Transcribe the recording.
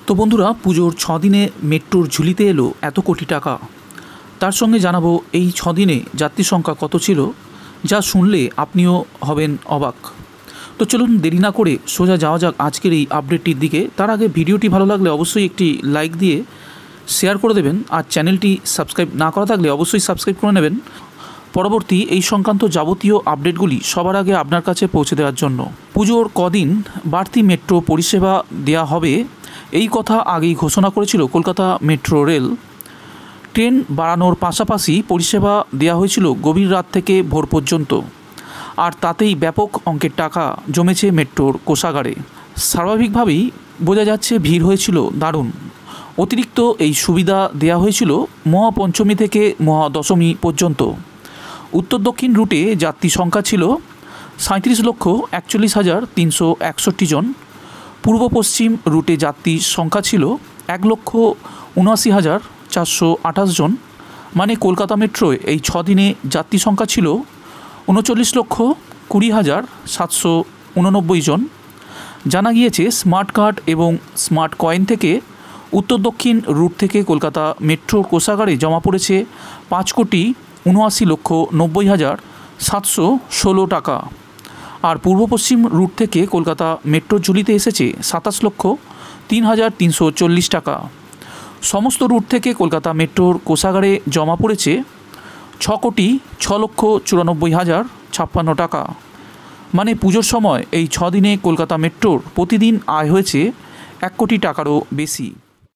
তো বন্ধুরা, পুজোর 6 দিনে মেট্রোর ঝুলিতে এলো এত কোটি টাকা। তার সঙ্গে জানাবো এই 6 দিনে যাত্রী সংখ্যা কত ছিল, যা শুনলে আপনিও হবেন অবাক। তো চলুন দেরি না করে সোজা যাওয়া যাক আজকের এই আপডেটটির দিকে। তার আগে ভিডিওটি ভালো লাগলে অবশ্যই একটি লাইক দিয়ে শেয়ার করে দেবেন, আর চ্যানেলটি সাবস্ক্রাইব না করা থাকলে অবশ্যই সাবস্ক্রাইব করে নেবেন পরবর্তী এই সংক্রান্ত যাবতীয় আপডেটগুলি সবার আগে আপনার কাছে পৌঁছে দেওয়ার জন্য। পুজোর কদিন বাড়তি মেট্রো পরিষেবা দেওয়া হবে এই কথা আগেই ঘোষণা করেছিল কলকাতা মেট্রো রেল। ট্রেন বাড়ানোর পাশাপাশি পরিষেবা দেওয়া হয়েছিল গভীর রাত থেকে ভোর পর্যন্ত, আর তাতেই ব্যাপক অঙ্কের টাকা জমেছে মেট্রোর কোষাগারে। স্বাভাবিকভাবেই বোঝা যাচ্ছে ভিড় হয়েছিল দারুণ। অতিরিক্ত এই সুবিধা দেওয়া হয়েছিল মহাপঞ্চমী থেকে মহাদশমী পর্যন্ত। উত্তর দক্ষিণ রুটে যাত্রী সংখ্যা ছিল 37,41,361 জন। পূর্ব পশ্চিম রুটে যাত্রী সংখ্যা ছিল 1,79,428 জন। মানে কলকাতা মেট্রোয় এই 6 দিনে যাত্রী সংখ্যা ছিল 39,20,789 জন। জানা গিয়েছে স্মার্ট কার্ড এবং স্মার্ট কয়েন থেকে উত্তর দক্ষিণ রুট থেকে কলকাতা মেট্রোর কোষাগারে জমা পড়েছে 5,79,90,716 টাকা। আর পূর্ব পশ্চিম রুট থেকে কলকাতা মেট্রোর ঝুলিতে এসেছে 27,03,340 টাকা। সমস্ত রুট থেকে কলকাতা মেট্রোর কোষাগারে জমা পড়েছে 6,94,94,056 টাকা। মানে পুজোর সময় এই 6 দিনে কলকাতা মেট্রোর প্রতিদিন আয় হয়েছে 1 কোটি টাকারও বেশি।